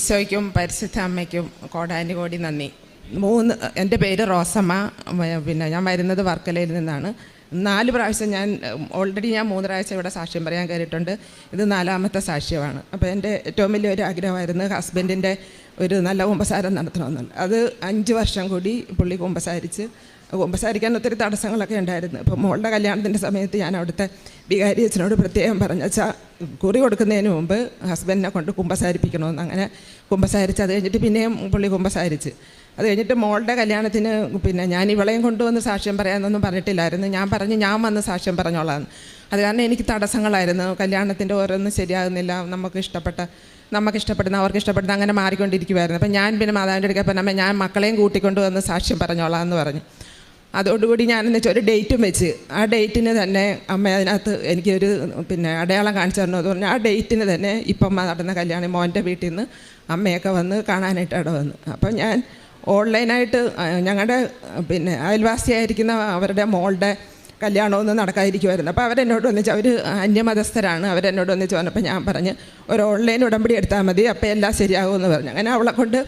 ഈശോയ്ക്കും പരിശുദ്ധ അമ്മയ്ക്കും കോടാനുകോടി നന്ദി. എൻ്റെ പേര് റോസമ്മ. പിന്നെ ഞാൻ വരുന്നത് വർക്കലയിൽ നിന്നാണ്. 4 പ്രാവശ്യം ഞാൻ 3 പ്രാവശ്യം ഇവിടെ സാക്ഷ്യം പറയാൻ കയറിയിട്ടുണ്ട്. ഇത് 4ാമത്തെ സാക്ഷ്യമാണ്. അപ്പോൾ എൻ്റെ ഏറ്റവും വലിയൊരു ആഗ്രഹമായിരുന്നു ഹസ്ബൻഡിൻ്റെ ഒരു നല്ല കുമ്പസാരം നടത്തണമെന്നുള്ളത്. അത് 5 വർഷം കൂടി പുള്ളി കുമ്പസാരിക്കാൻ ഒത്തിരി തടസ്സങ്ങളൊക്കെ ഉണ്ടായിരുന്നു. ഇപ്പോൾ മോളുടെ കല്യാണത്തിൻ്റെ സമയത്ത് ഞാൻ അവിടുത്തെ വികാരി അച്ഛനോട് പ്രത്യേകം പറഞ്ഞാൽ കുറി കൊടുക്കുന്നതിന് മുമ്പ് ഹസ്ബൻഡിനെ കൊണ്ട് കുമ്പസാരിപ്പിക്കണമെന്ന്. അങ്ങനെ കുമ്പസാരിച്ച് അത് കഴിഞ്ഞിട്ട് പിന്നെയും പുള്ളി കുമ്പസാരിച്ച് അത് കഴിഞ്ഞിട്ട് മോളുടെ കല്യാണത്തിന് പിന്നെ ഞാൻ ഇവളെയും കൊണ്ടുവന്ന് സാക്ഷ്യം പറയാമെന്നൊന്നും പറഞ്ഞിട്ടില്ലായിരുന്നു. ഞാൻ വന്ന് സാക്ഷ്യം പറഞ്ഞോളാം. അത് കാരണം എനിക്ക് തടസ്സങ്ങളായിരുന്നു. കല്യാണത്തിൻ്റെ ഓരോന്നും ശരിയാകുന്നില്ല. നമുക്ക് ഇഷ്ടപ്പെടുന്ന അവർക്ക് ഇഷ്ടപ്പെടുന്ന അങ്ങനെ മാറിക്കൊണ്ടിരിക്കുമായിരുന്നു. അപ്പം ഞാൻ പിന്നെ മാതാവിൻ്റെ അടുക്കൽ പറഞ്ഞാൽ ഞാൻ മക്കളെയും കൂട്ടിക്കൊണ്ട് വന്ന് സാക്ഷ്യം പറഞ്ഞോളാം എന്ന് പറഞ്ഞു. അതോടുകൂടി ഞാനെന്ന് വെച്ചാൽ ഒരു ഡേറ്റും വെച്ച് ആ ഡേറ്റിന് തന്നെ അമ്മ അതിനകത്ത് എനിക്കൊരു പിന്നെ അടയാളം കാണിച്ചു തരണം എന്ന് പറഞ്ഞാൽ ആ ഡേറ്റിന് തന്നെ ഇപ്പം നടന്ന കല്യാണം മോൻ്റെ വീട്ടിൽ നിന്ന് അമ്മയൊക്കെ വന്ന് കാണാനായിട്ട് അവിടെ വന്നു. അപ്പം ഞാൻ ഓൺലൈനായിട്ട് ഞങ്ങളുടെ പിന്നെ അയൽവാസിയായിരിക്കുന്ന അവരുടെ മോളുടെ കല്യാണമൊന്നും നടക്കാതിരിക്കുമായിരുന്നു. അപ്പോൾ അവരെന്നോട് വന്നിച്ച് അവർ അന്യമതസ്ഥരാണ്. അവരെന്നോട് വന്നിച്ച് പറഞ്ഞപ്പോൾ ഞാൻ പറഞ്ഞ് ഒരു ഓൺലൈൻ ഉടമ്പടി എടുത്താൽ മതി, അപ്പോൾ എല്ലാം ശരിയാകുമെന്ന് പറഞ്ഞു. അങ്ങനെ അവളെ കൊണ്ട്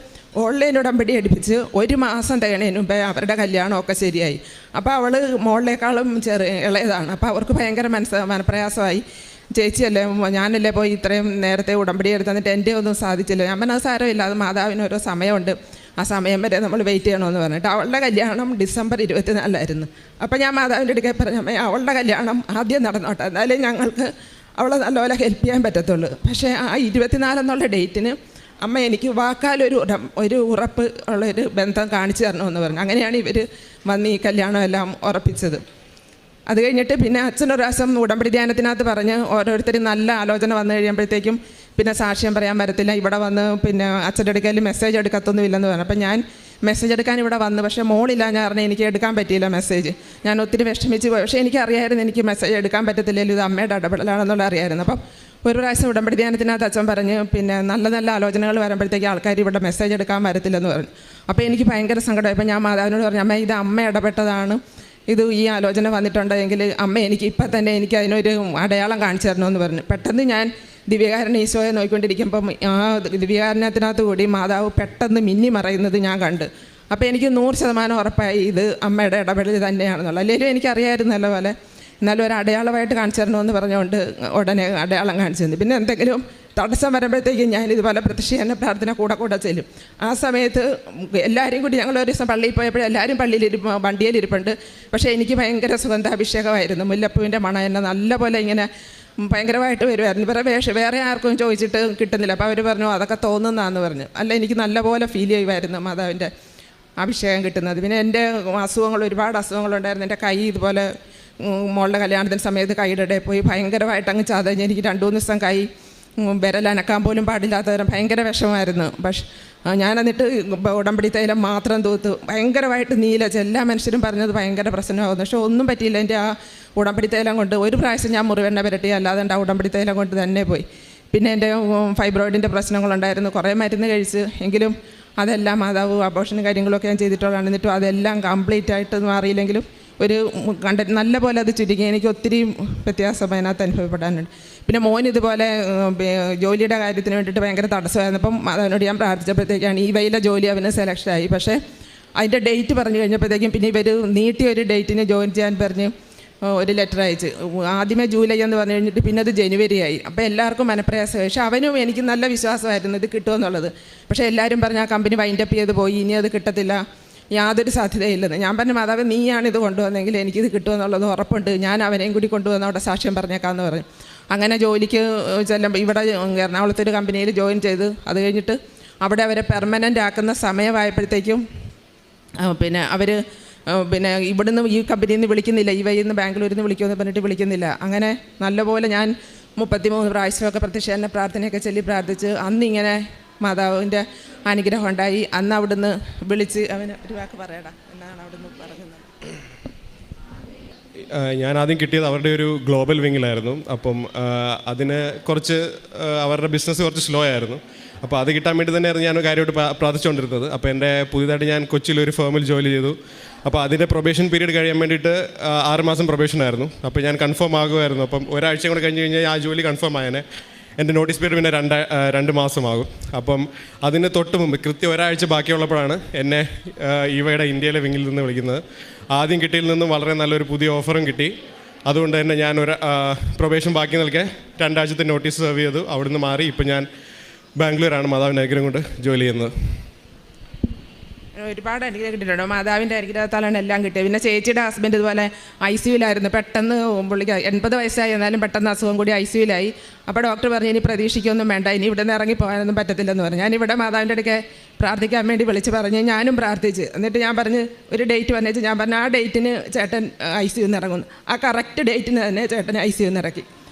ഓൺലൈൻ ഉടമ്പടി എടുപ്പിച്ച് 1 മാസം തികണതിന് മുമ്പേ അവരുടെ കല്യാണമൊക്കെ ശരിയായി. അപ്പോൾ അവൾ മോളിനേക്കാളും ഇളയതാണ്. അപ്പോൾ അവർക്ക് ഭയങ്കര മനപ്രയാസമായി. ചേച്ചിയല്ലേ, ഞാനല്ലേ പോയി ഇത്രയും നേരത്തെ ഉടമ്പടി എടുത്ത് എന്നിട്ട് എൻ്റെ ഒന്നും സാധിച്ചില്ല. ഞാൻ പറഞ്ഞത് സാരമില്ല, അത് മാതാവിന് ഓരോ സമയമുണ്ട്, ആ സമയം വരെ നമ്മൾ വെയിറ്റ് ചെയ്യണമെന്ന് പറഞ്ഞിട്ട് അവളുടെ കല്യാണം ഡിസംബർ 24 അപ്പോൾ ഞാൻ മാതാവിൻ്റെ അടുക്കൽ പറഞ്ഞു, അവളുടെ കല്യാണം ആദ്യം നടന്നോട്ടെ, എന്നാലേ ഞങ്ങൾക്ക് അവളെ നല്ലപോലെ ഹെൽപ്പ് ചെയ്യാൻ പറ്റത്തുള്ളൂ. പക്ഷേ ആ 24 എന്നുള്ള ഡേറ്റിന് അമ്മ എനിക്ക് വാക്കാലൊരു ഉറപ്പ് ഉള്ളൊരു ബന്ധം കാണിച്ചു തരണമെന്ന് പറഞ്ഞു. അങ്ങനെയാണ് ഇവർ വന്ന് ഈ കല്യാണം എല്ലാം ഉറപ്പിച്ചത്. അത് കഴിഞ്ഞിട്ട് പിന്നെ അച്ഛനൊരു പ്രാവശ്യം ഉടമ്പടി ധ്യാനത്തിനകത്ത് പറഞ്ഞ് ഓരോരുത്തരും നല്ല ആലോചന വന്നു കഴിയുമ്പോഴത്തേക്കും പിന്നെ സാക്ഷ്യം പറയാൻ വരത്തില്ല, ഇവിടെ വന്ന് പിന്നെ അച്ഛൻ്റെ അടുക്കൽ മെസ്സേജ് എടുക്കത്തൊന്നുമില്ലെന്ന് പറഞ്ഞു. അപ്പം ഞാൻ മെസ്സേജ് എടുക്കാൻ ഇവിടെ വന്നു. പക്ഷേ മോളില്ല, ഞാൻ പറഞ്ഞാൽ എനിക്ക് എടുക്കാൻ പറ്റിയില്ല മെസ്സേജ്. ഞാൻ ഒത്തിരി വിഷമിച്ച് പോയി. പക്ഷേ എനിക്കറിയായിരുന്നു എനിക്ക് മെസ്സേജ് എടുക്കാൻ പറ്റത്തില്ലല്ലോ, ഇത് അമ്മയുടെ ഇടപെടലാണെന്നുള്ള അറിയായിരുന്നു. അപ്പം ഒരു പ്രാവശ്യം ഉടമ്പടി ധ്യാനത്തിനകത്ത് അച്ഛൻ പറഞ്ഞ് പിന്നെ നല്ല ആലോചനകൾ വരുമ്പോഴത്തേക്ക് ആൾക്കാർ ഇവിടെ മെസ്സേജ് എടുക്കാൻ വരത്തില്ലെന്ന് പറഞ്ഞു. അപ്പോൾ എനിക്ക് ഭയങ്കര സങ്കടമായി. അപ്പോൾ ഞാൻ മാതാവിനോട് പറഞ്ഞു, അമ്മ ഇത് അമ്മ ഇടപെട്ടതാണ്, ഇത് ഈ ആലോചന വന്നിട്ടുണ്ടെങ്കിൽ അമ്മ എനിക്ക് ഇപ്പം തന്നെ എനിക്ക് അതിനൊരു അടയാളം കാണിച്ചു തരണമെന്ന് പറഞ്ഞു. പെട്ടെന്ന് ഞാൻ ദിവ്യകാരുണ്യ ഈശോയെ നോക്കിക്കൊണ്ടിരിക്കുമ്പം ആ ദിവ്യകാരുണ്യത്തിനകത്ത് കൂടി മാതാവ് പെട്ടെന്ന് മിന്നി മറയുന്നത് ഞാൻ കണ്ട്. അപ്പോൾ എനിക്ക് 100% ഉറപ്പായി ഇത് അമ്മയുടെ ഇടപെടൽ തന്നെയാണെന്നുള്ളത്. അല്ലെങ്കിലും എനിക്കറിയാമായിരുന്നല്ലോ പോലെ, എന്നാലും ഒരു അടയാളമായിട്ട് കാണിച്ചു തരണമെന്ന് പറഞ്ഞുകൊണ്ട് ഉടനെ അടയാളം കാണിച്ചു തന്നു. പിന്നെ എന്തെങ്കിലും തടസ്സം വരുമ്പോഴത്തേക്കും ഞാനിതുപോലെ പ്രത്യക്ഷീകരണ പ്രാർത്ഥന കൂടെ ചെല്ലും. ആ സമയത്ത് എല്ലാവരും കൂടി ഞങ്ങൾ ഒരു ദിവസം പള്ളിയിൽ പോയപ്പോൾ എല്ലാവരും വണ്ടിയിലിരിപ്പുണ്ട്. പക്ഷേ എനിക്ക് ഭയങ്കര സുഗന്ധാഭിഷേകമായിരുന്നു. മുല്ലപ്പൂവിൻ്റെ മണം എന്നെ നല്ലപോലെ ഇങ്ങനെ ഭയങ്കരമായിട്ട് വരുമായിരുന്നു. വേറെ ആർക്കും ചോദിച്ചിട്ട് കിട്ടുന്നില്ല. അപ്പോൾ അവർ പറഞ്ഞു അതൊക്കെ തോന്നുന്നതാന്ന് പറഞ്ഞു. അല്ല, എനിക്ക് നല്ലപോലെ ഫീൽ ചെയ്യുമായിരുന്നു മാതാവിൻ്റെ അഭിഷേകം കിട്ടുന്നത്. പിന്നെ എൻ്റെ ഒരുപാട് അസുഖങ്ങളുണ്ടായിരുന്നു. എൻ്റെ കൈ ഇതുപോലെ മോളുടെ കല്യാണത്തിൻ്റെ സമയത്ത് കൈയുടെ ഇടയിൽ പോയി ഭയങ്കരമായിട്ട് അങ്ങ് ചതഞ്ഞ് എനിക്ക് 2-3 ദിവസം കൈ വിരലനക്കാൻ പോലും പാടില്ലാത്തവരും ഭയങ്കര വിഷമമായിരുന്നു. പക്ഷേ ഞാൻ എന്നിട്ട് ഉടമ്പടി തൈലം മാത്രം തൂത്ത് ഭയങ്കരമായിട്ട് നീലച്ച് എല്ലാ മനുഷ്യരും പറഞ്ഞത് ഭയങ്കര പ്രശ്നമാകുന്നു. പക്ഷേ ഒന്നും പറ്റിയില്ല. എൻ്റെ ആ ഉടമ്പടി തൈലം കൊണ്ട് ഒരു പ്രാവശ്യം ഞാൻ മുറിവെണ്ണ പുരട്ടി, അല്ലാതെ ആ ഉടമ്പടി തൈലം കൊണ്ട് തന്നെ പോയി. പിന്നെ എൻ്റെ ഫൈബ്രോയിഡിൻ്റെ പ്രശ്നങ്ങളുണ്ടായിരുന്നു. കുറേ മരുന്ന് കഴിച്ച്, എങ്കിലും അതെല്ലാം മാതാവ് അബോർഷനും കാര്യങ്ങളൊക്കെ ഞാൻ ചെയ്തിട്ടുള്ളതാണ്. എന്നിട്ടും അതെല്ലാം കംപ്ലീറ്റ് ആയിട്ട് മാറിയില്ലെങ്കിലും നല്ല പോലെ അത് ചുരുങ്ങി. എനിക്ക് ഒത്തിരി വ്യത്യാസം അതിനകത്ത് അനുഭവപ്പെടാനുണ്ട്. പിന്നെ മോൻ ഇതുപോലെ ജോലിയുടെ കാര്യത്തിന് വേണ്ടിയിട്ട് ഭയങ്കര തടസ്സമായിരുന്നു. അപ്പം അതിനോട് ഞാൻ പ്രാർത്ഥിച്ചപ്പോഴത്തേക്കാണ് ഈ വയിലെ ജോലി അവന് സെലക്ഷനായി. പക്ഷേ അതിൻ്റെ ഡേറ്റ് പറഞ്ഞു കഴിഞ്ഞപ്പോഴത്തേക്കും പിന്നെ ഇവർ നീട്ടിയൊരു ഡേറ്റിന് ജോയിൻ ചെയ്യാൻ പറഞ്ഞ് ഒരു ലെറ്റർ അയച്ച്. ആദ്യമേ ജൂലൈ എന്ന് പറഞ്ഞു കഴിഞ്ഞിട്ട് പിന്നെ അത് ജനുവരി ആയി. അപ്പോൾ എല്ലാവർക്കും മനപ്രയാസമായി. പക്ഷേ അവനും എനിക്ക് നല്ല വിശ്വാസമായിരുന്നു ഇത് കിട്ടുമെന്നുള്ളത്. പക്ഷേ എല്ലാവരും പറഞ്ഞ് ആ കമ്പനി വൈൻഡപ്പ് ചെയ്ത് പോയി, ഇനി അത് കിട്ടത്തില്ല, യാതൊരു സാധ്യതയില്ലെന്ന്. ഞാൻ പറഞ്ഞു, മാതാവ് നീയാണിത് കൊണ്ടുവന്നെങ്കിൽ എനിക്കിത് കിട്ടുമെന്നുള്ളത് ഉറപ്പുണ്ട്, ഞാൻ അവനെയും കൂടി കൊണ്ടുവന്ന് അവിടെ സാക്ഷ്യം പറഞ്ഞേക്കാമെന്ന് പറഞ്ഞു. അങ്ങനെ ജോലിക്ക് ചെല്ലുമ്പോൾ ഇവിടെ എറണാകുളത്തൊരു കമ്പനിയിൽ ജോയിൻ ചെയ്ത് അത് കഴിഞ്ഞിട്ട് അവിടെ അവരെ പെർമനൻ്റ് ആക്കുന്ന സമയമായപ്പോഴത്തേക്കും പിന്നെ അവർ ഇവിടുന്ന് ഈ കമ്പനിയിൽ നിന്ന് വിളിക്കുന്നില്ല, ഈ വഴിയിൽ നിന്ന് ബാംഗ്ലൂരിൽ നിന്ന് വിളിക്കുമെന്ന് പറഞ്ഞിട്ട് വിളിക്കുന്നില്ല. അങ്ങനെ നല്ലപോലെ ഞാൻ 33 പ്രാവശ്യമൊക്കെ പ്രത്യക്ഷീകരണ പ്രാർത്ഥനയൊക്കെ ചൊല്ലി പ്രാർത്ഥിച്ച് അന്നിങ്ങനെ മാതാവിൻ്റെ അനുഗ്രഹം ഉണ്ടായി. അന്ന് അവിടുന്ന് വിളിച്ച് അവന് ഒരു വാക്ക് പറയടാ എന്നാണ് അവിടുന്ന് പറഞ്ഞത്. ഞാൻ ആദ്യം കിട്ടിയത് അവരുടെ ഒരു ഗ്ലോബൽ വിങ്ങിലായിരുന്നു. അപ്പം അതിന് കുറച്ച് അവരുടെ ബിസിനസ് കുറച്ച് സ്ലോ ആയിരുന്നു. അപ്പോൾ അത് കിട്ടാൻ വേണ്ടി തന്നെയായിരുന്നു ഞാൻ കാര്യമായിട്ട് പ്രാർത്ഥിച്ചുകൊണ്ടിരുന്നത്. അപ്പോൾ എൻ്റെ പുതിയതായിട്ട് ഞാൻ കൊച്ചിയിലൊരു ഫേമിൽ ജോലി ചെയ്തു. അപ്പോൾ അതിൻ്റെ പ്രൊബേഷൻ പീരീഡ് കഴിയാൻ വേണ്ടിയിട്ട് 6 മാസം പ്രൊബേഷൻ ആയിരുന്നു. അപ്പോൾ ഞാൻ കൺഫേം ആകുമായിരുന്നു. അപ്പം ഒരാഴ്ച കൂടെ കഴിഞ്ഞ് കഴിഞ്ഞാൽ ആ ജോലി കൺഫേം ആയേനെ. എൻ്റെ നോട്ടീസ് പീരീഡ് പിന്നെ 2 മാസമാകും. അപ്പം അതിന് തൊട്ട് മുമ്പ് കൃത്യം ഒരാഴ്ച ബാക്കിയുള്ളപ്പോഴാണ് എന്നെ ഇവയുടെ ഇന്ത്യയിലെ വിങ്ങിൽ നിന്ന് വിളിക്കുന്നത്. ആദ്യം കിട്ടിയിൽ നിന്നും വളരെ നല്ലൊരു പുതിയ ഓഫറും കിട്ടി. അതുകൊണ്ട് തന്നെ ഞാൻ പ്രൊബേഷൻ ബാക്കി നിൽക്കെ 2 ആഴ്ചത്തെ നോട്ടീസ് സെർവ് ചെയ്തു. അവിടുന്ന് മാറി ഇപ്പം ഞാൻ ബാംഗ്ലൂരാണ് മാതാവിൻ്റെ അനുഗ്രഹം കൊണ്ട് ജോലി ചെയ്യുന്നത്. ഒരുപാട് അനുഗ്രഹം കിട്ടിയിട്ടുണ്ട്. മാതാവിൻ്റെ അനുഗ്രഹത്താലാണ് എല്ലാം കിട്ടിയത്. പിന്നെ ചേച്ചിയുടെ ഹസ്ബൻഡ് ഇതുപോലെ ICUവിലായിരുന്നു. പെട്ടെന്ന് പുള്ളിക്ക് 80 വയസ്സായി, എന്നാലും പെട്ടെന്ന് അസുഖം കൂടി ICUവിലായി. അപ്പോൾ ഡോക്ടർ പറഞ്ഞു ഇനി പ്രതീക്ഷിക്കൊന്നും വേണ്ട, ഇനി ഇവിടെ നിന്ന് ഇറങ്ങി പോകാനൊന്നും പറ്റത്തില്ലെന്ന് പറഞ്ഞു. ഞാനിവിടെ മാതാവിൻ്റെ അടുക്കെ പ്രാർത്ഥിക്കാൻ വേണ്ടി വിളിച്ച് പറഞ്ഞ് ഞാനും പ്രാർത്ഥിച്ച്. എന്നിട്ട് ഞാൻ പറഞ്ഞ് ഒരു ഡേറ്റ് വന്നേച്ച് ഞാൻ പറഞ്ഞു ആ ഡേറ്റിന് ചേട്ടൻ ICUവിൽ നിന്ന് ഇറങ്ങുന്നു. ആ കറക്റ്റ് ഡേറ്റിന് തന്നെ ചേട്ടൻ ICUവിൽ നിന്ന് ഇറക്കി.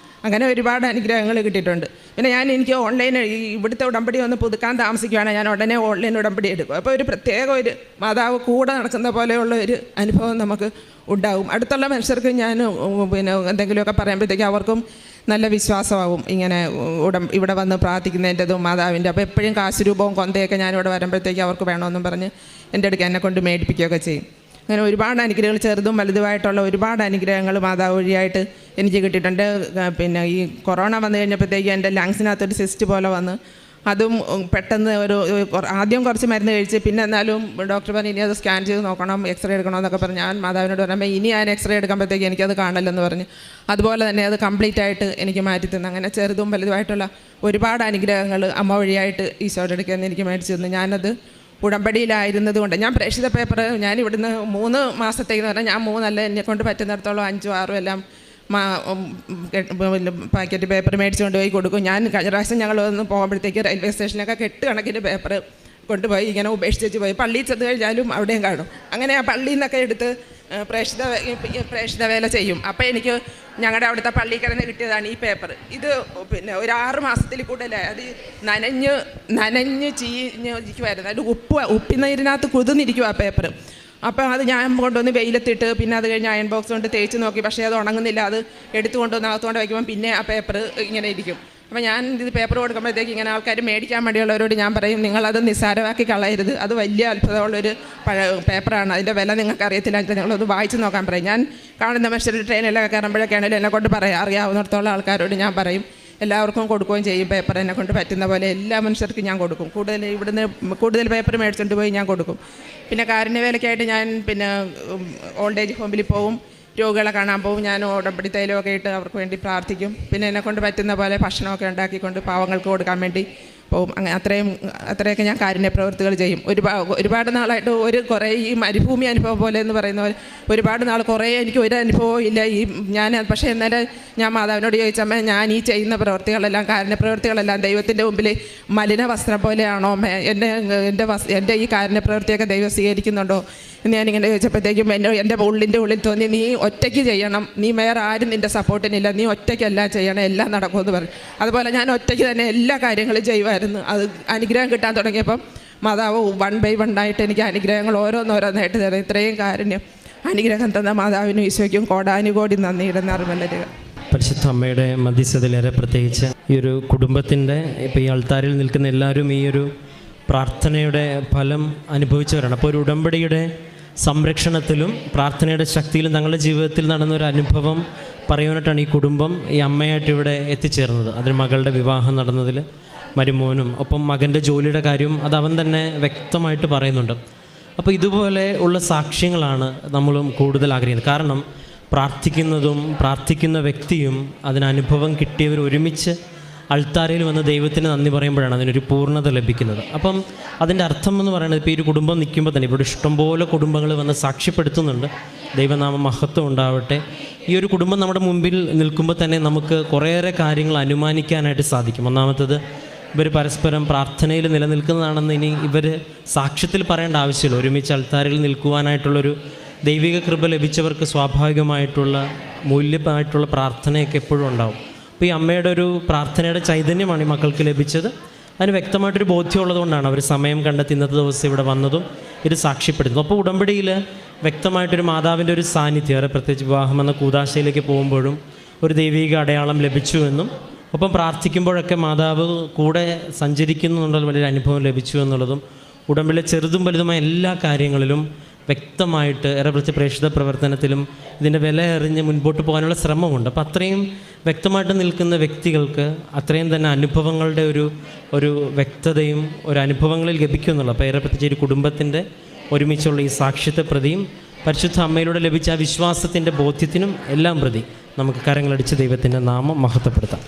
അങ്ങനെ ഒരുപാട് അനുഗ്രഹങ്ങൾ കിട്ടിയിട്ടുണ്ട്. പിന്നെ എനിക്ക് ഓൺലൈൻ ഇവിടുത്തെ ഉടമ്പടി ഒന്ന് പുതുക്കാൻ താമസിക്കുകയാണ്, ഞാൻ ഉടനെ ഓൺലൈൻ ഉടമ്പടി എടുക്കും. അപ്പോൾ ഒരു പ്രത്യേക ഒരു മാതാവ് കൂടെ നടക്കുന്ന പോലെയുള്ള ഒരു അനുഭവം നമുക്ക് ഉണ്ടാവും. അടുത്തുള്ള മനുഷ്യർക്ക് ഞാൻ എന്തെങ്കിലുമൊക്കെ പറയുമ്പോഴത്തേക്കും അവർക്കും നല്ല വിശ്വാസമാവും ഇങ്ങനെ ഇവിടെ വന്ന് പ്രാർത്ഥിക്കുന്നതിൻ്റെതും മാതാവിൻ്റെ. അപ്പോൾ എപ്പോഴും കാശുരൂപവും കൊന്തയൊക്കെ ഞാനിവിടെ വരുമ്പോഴത്തേക്കും അവർക്ക് വേണമെന്നും പറഞ്ഞ് എൻ്റെ അടുക്ക് എന്നെ കൊണ്ട് മേടിപ്പിക്കുകയൊക്കെ ചെയ്യും. അങ്ങനെ ഒരുപാട് അനുഗ്രഹങ്ങൾ, ചെറുതും വലുതുമായിട്ടുള്ള ഒരുപാട് അനുഗ്രഹങ്ങൾ മാതാവ് വഴിയായിട്ട് എനിക്ക് കിട്ടിയിട്ടുണ്ട്. പിന്നെ ഈ കൊറോണ വന്നു കഴിഞ്ഞപ്പോഴത്തേക്കും എൻ്റെ ലങ്സിനകത്തൊരു സിസ്റ്റ് പോലെ വന്ന് അതും പെട്ടെന്ന് ആദ്യം കുറച്ച് മരുന്ന് കഴിച്ച്, പിന്നെ എന്നാലും ഡോക്ടർ പറഞ്ഞു ഇനി അത് സ്കാൻ ചെയ്ത് നോക്കണം, എക്സ്റേ എടുക്കണമെന്നൊക്കെ പറഞ്ഞു. ഞാൻ മാതാവിനോട് പറയുമ്പോൾ ഇനി ഞാൻ എക്സ്റേ എടുക്കുമ്പോഴത്തേക്ക് എനിക്കത് കാണല്ലെന്ന് പറഞ്ഞു. അതുപോലെ തന്നെ അത് കംപ്ലീറ്റ് ആയിട്ട് എനിക്ക് മാറ്റി തന്നു. അങ്ങനെ ചെറുതും വലുതുമായിട്ടുള്ള ഒരുപാട് അനുഗ്രഹങ്ങൾ അമ്മ വഴിയായിട്ട് ഈശോയുടെ അടുക്കൽ എനിക്ക് മേടിച്ചു തന്നു. ഞാനത് ഉടമ്പടിയിലായിരുന്നത് കൊണ്ട് ഞാൻ പ്രേക്ഷിത പേപ്പർ ഞാൻ ഇവിടുന്ന് 3 മാസത്തേക്ക് പറഞ്ഞാൽ ഞാൻ 3 അല്ല, എന്നെ കൊണ്ട് പറ്റുന്നിടത്തോളം 5, 6 എല്ലാം പാക്കറ്റ് പേപ്പർ മേടിച്ച് കൊണ്ടുപോയി കൊടുക്കും. ഞാൻ കഴിഞ്ഞ പ്രാവശ്യം ഞങ്ങൾ ഒന്ന് പോകുമ്പോഴത്തേക്ക് റെയിൽവേ സ്റ്റേഷനൊക്കെ കണക്കിന് പേപ്പർ കൊണ്ടുപോയി ഇങ്ങനെ ഉപേക്ഷിച്ച് പോയി. പള്ളിയിൽ ചെന്ന് കഴിഞ്ഞാലും അവിടെയും കാണും. അങ്ങനെ ആ പള്ളിയിൽ നിന്നൊക്കെ എടുത്ത് പ്രേക്ഷിത വേല ചെയ്യും. അപ്പോൾ എനിക്ക് ഞങ്ങളുടെ അവിടുത്തെ പള്ളിയിൽ കിടന്ന് കിട്ടിയതാണ് ഈ പേപ്പർ. ഇത് പിന്നെ ഒരു 6 മാസത്തിൽ കൂടുതലായി അത് നനഞ്ഞ് ചീഞ്ഞിരിക്കുമായിരുന്നു. അതിൽ ഉപ്പിനീരിനകത്ത് കുതിർന്നിരിക്കും ആ പേപ്പർ. അപ്പോൾ അത് ഞാൻ കൊണ്ടുവന്ന് വെയിലത്തിട്ട് പിന്നെ അത് കഴിഞ്ഞ് അയൺ ബോക്സ് കൊണ്ട് തേച്ച് നോക്കി. പക്ഷേ അത് ഉണങ്ങുന്നില്ല. അത് എടുത്തു കൊണ്ടുവന്ന് അകത്തുകൊണ്ട് വയ്ക്കുമ്പോൾ പിന്നെ ആ പേപ്പർ ഇങ്ങനെ ഇരിക്കും. അപ്പോൾ ഞാൻ ഇത് പേപ്പർ കൊടുക്കുമ്പോഴത്തേക്ക് ഇങ്ങനെ ആൾക്കാർ മേടിക്കാൻ വേണ്ടിയുള്ളവരോട് ഞാൻ പറയും നിങ്ങളത് നിസ്സാരമാക്കി കളയരുത്, അത് വലിയ അത്ഭുതമുള്ളൊരു പേപ്പറാണ്, അതിൻ്റെ വില നിങ്ങൾക്ക് അറിയത്തില്ല, നിങ്ങളത് വായിച്ച് നോക്കാൻ പറയും. ഞാൻ കാണുന്ന മനുഷ്യർ ട്രെയിനിലൊക്കെ കയറുമ്പോഴൊക്കെയാണെങ്കിലും എന്നെ കൊണ്ട് അറിയാവുന്നിടത്തോളം ആൾക്കാരോട് ഞാൻ പറയും. എല്ലാവർക്കും കൊടുക്കുകയും ചെയ്യും. പേപ്പർ എന്നെ കൊണ്ട് പറ്റുന്ന പോലെ എല്ലാ മനുഷ്യർക്കും ഞാൻ കൊടുക്കും. കൂടുതൽ പേപ്പർ മേടിച്ചുകൊണ്ട് പോയി ഞാൻ കൊടുക്കും. പിന്നെ കാരുണ്യവേലയ്ക്കായിട്ട് ഞാൻ പിന്നെ ഓൾഡ് ഏജ് ഹോമിൽ പോവും, രോഗികളെ കാണാൻ പോകും. ഞാൻ ഉടമ്പടി തൈലമൊക്കെ ഇട്ട് അവർക്ക് വേണ്ടി പ്രാർത്ഥിക്കും. പിന്നെ എന്നെക്കൊണ്ട് പറ്റുന്ന പോലെ ഭക്ഷണമൊക്കെ ഉണ്ടാക്കിക്കൊണ്ട് പാവങ്ങൾക്ക് കൊടുക്കാൻ വേണ്ടി പോകും. അങ്ങനെ അത്രയൊക്കെ ഞാൻ കാരുണ്യ പ്രവൃത്തികൾ ചെയ്യും. ഒരുപാട് നാളായിട്ട് കുറേ ഈ മരുഭൂമി അനുഭവം പോലെ എന്ന് പറയുന്ന പോലെ ഒരുപാട് നാൾ കുറേ എനിക്ക് ഒരു അനുഭവവും ഇല്ല. പക്ഷേ എന്നാലും ഞാൻ മാതാവിനോട് ചോദിച്ചമ്മ ഞാൻ ഈ ചെയ്യുന്ന പ്രവൃത്തികളെല്ലാം കാരുണ്യ പ്രവൃത്തികളെല്ലാം ദൈവത്തിൻ്റെ മുമ്പിൽ മലിന വസ്ത്രം പോലെയാണോ? എൻ്റെ ഈ കാരുണ്യ പ്രവൃത്തിയൊക്കെ ദൈവം സ്വീകരിക്കുന്നുണ്ടോ എന്ന് ഞാനിങ്ങനെ ചോദിച്ചപ്പോഴത്തേക്കും എൻ്റെ ഉള്ളിൽ തോന്നി നീ ഒറ്റയ്ക്ക് ചെയ്യണം, നീ വേറെ ആരും നിൻ്റെ സപ്പോർട്ടിനില്ല, നീ ഒറ്റയ്ക്കെല്ലാം ചെയ്യണം, എല്ലാം നടക്കുമെന്ന് പറഞ്ഞു. അതുപോലെ ഞാൻ ഒറ്റയ്ക്ക് തന്നെ എല്ലാ കാര്യങ്ങളും ചെയ്യുമായിരുന്നു. അത് അനുഗ്രഹം കിട്ടാൻ തുടങ്ങിയപ്പം മാതാവ് 1 by 1 ആയിട്ട് എനിക്ക് അനുഗ്രഹങ്ങൾ ഓരോന്നോരോന്നായിട്ട് തരും. ഇത്രയും അനുഗ്രഹം തന്ന മാതാവിനും ഈശോയ്ക്കും കോടാനുകോടി നന്ദിയുടെ നിറമലരുക. പരിശുദ്ധ അമ്മയുടെ മധ്യസ്ഥതയിലേറെ പ്രത്യേകിച്ച് ഈ ഒരു കുടുംബത്തിൻ്റെ ഇപ്പോൾ ഈ ആൾത്താരിൽ നിൽക്കുന്ന എല്ലാവരും ഈ ഒരു പ്രാർത്ഥനയുടെ ഫലം അനുഭവിച്ചവരാണ്. അപ്പോൾ ഒരു ഉടമ്പടിയുടെ സംരക്ഷണത്തിലും പ്രാർത്ഥനയുടെ ശക്തിയിലും തങ്ങളുടെ ജീവിതത്തിൽ നടന്നൊരു അനുഭവം പറയുവാനായിട്ടാണ് ഈ കുടുംബം ഈ അമ്മയായിട്ട് ഇവിടെ എത്തിച്ചേർന്നത്. അതിന് മകളുടെ വിവാഹം നടന്നതിൽ മരുമോനും ഒപ്പം മകൻ്റെ ജോലിയുടെ കാര്യം അത് അവൻ തന്നെ വ്യക്തമായിട്ട് പറയുന്നുണ്ട്. അപ്പോൾ ഇതുപോലെ ഉള്ള സാക്ഷ്യങ്ങളാണ് നമ്മളും കൂടുതൽ ആഗ്രഹിക്കുന്നത്. കാരണം പ്രാർത്ഥിക്കുന്ന വ്യക്തിയും അതിനനുഭവം കിട്ടിയവർ ഒരുമിച്ച് അൾത്താരയിൽ വന്ന് ദൈവത്തിന് നന്ദി പറയുമ്പോഴാണ് അതിനൊരു പൂർണ്ണത ലഭിക്കുന്നത്. അപ്പം അതിൻ്റെ അർത്ഥം എന്ന് പറയുന്നത് ഇപ്പോൾ ഈ ഒരു കുടുംബം നിൽക്കുമ്പോൾ തന്നെ ഇവിടെ ഇഷ്ടംപോലെ കുടുംബങ്ങൾ വന്ന് സാക്ഷ്യപ്പെടുത്തുന്നുണ്ട്. ദൈവനാമം മഹത്വം ഉണ്ടാവട്ടെ. ഈ ഒരു കുടുംബം നമ്മുടെ മുമ്പിൽ നിൽക്കുമ്പോൾ തന്നെ നമുക്ക് കുറേയേറെ കാര്യങ്ങൾ അനുമാനിക്കാനായിട്ട് സാധിക്കും. ഒന്നാമത്തത് ഇവർ പരസ്പരം പ്രാർത്ഥനയിൽ നിലനിൽക്കുന്നതാണെന്ന് ഇനി ഇവർ സാക്ഷ്യത്തിൽ പറയേണ്ട ആവശ്യമില്ല. ഒരുമിച്ച് അൾത്താരയിൽ നിൽക്കുവാനായിട്ടുള്ളൊരു ദൈവിക കൃപ ലഭിച്ചവർക്ക് സ്വാഭാവികമായിട്ടുള്ള മൂല്യമായിട്ടുള്ള പ്രാർത്ഥനയൊക്കെ എപ്പോഴും ഉണ്ടാവും. അപ്പോൾ ഈ അമ്മയുടെ ഒരു പ്രാർത്ഥനയുടെ ചൈതന്യമാണ് ഈ മക്കൾക്ക് ലഭിച്ചത്. അതിന് വ്യക്തമായിട്ടൊരു ബോധ്യമുള്ളതുകൊണ്ടാണ് അവർ സമയം കണ്ടെത്തി ഇന്നത്തെ ദിവസം ഇവിടെ വന്നതും ഇത് സാക്ഷ്യപ്പെടുത്തുന്നു. അപ്പോൾ ഉടമ്പടിയിൽ വ്യക്തമായിട്ടൊരു മാതാവിൻ്റെ ഒരു സാന്നിധ്യം, ഏറെ പ്രത്യേകിച്ച് വിവാഹം എന്ന കൂദാശയിലേക്ക് പോകുമ്പോഴും ഒരു ദൈവിക അടയാളം ലഭിച്ചുവെന്നും ഒപ്പം പ്രാർത്ഥിക്കുമ്പോഴൊക്കെ മാതാവ് കൂടെ സഞ്ചരിക്കുന്നു എന്നുള്ള വലിയൊരു അനുഭവം ലഭിച്ചു എന്നുള്ളതും ഉടമ്പടിയിലെ ചെറുതും വലുതുമായ എല്ലാ കാര്യങ്ങളിലും വ്യക്തമായിട്ട് ഏറെ പ്രത്യേക പ്രേക്ഷിത പ്രവർത്തനത്തിലും ഇതിൻ്റെ വില അറിഞ്ഞ് മുൻപോട്ട് പോകാനുള്ള ശ്രമമുണ്ട്. അപ്പോൾ അത്രയും വ്യക്തമായിട്ട് നിൽക്കുന്ന വ്യക്തികൾക്ക് അത്രയും തന്നെ അനുഭവങ്ങളുടെ ഒരു വ്യക്തതയും ഒരു അനുഭവങ്ങളിൽ ലഭിക്കും എന്നുള്ളത്. അപ്പോൾ ഏറെ പ്രത്യേകിച്ച് ഒരു കുടുംബത്തിൻ്റെ ഒരുമിച്ചുള്ള ഈ സാക്ഷ്യത്തെ പ്രതിയും പരിശുദ്ധ അമ്മയിലൂടെ ലഭിച്ച ആ വിശ്വാസത്തിൻ്റെ ബോധ്യത്തിനും എല്ലാം പ്രതി നമുക്ക് കരങ്ങളടിച്ച് ദൈവത്തിൻ്റെ നാമം മഹത്വപ്പെടുത്താം.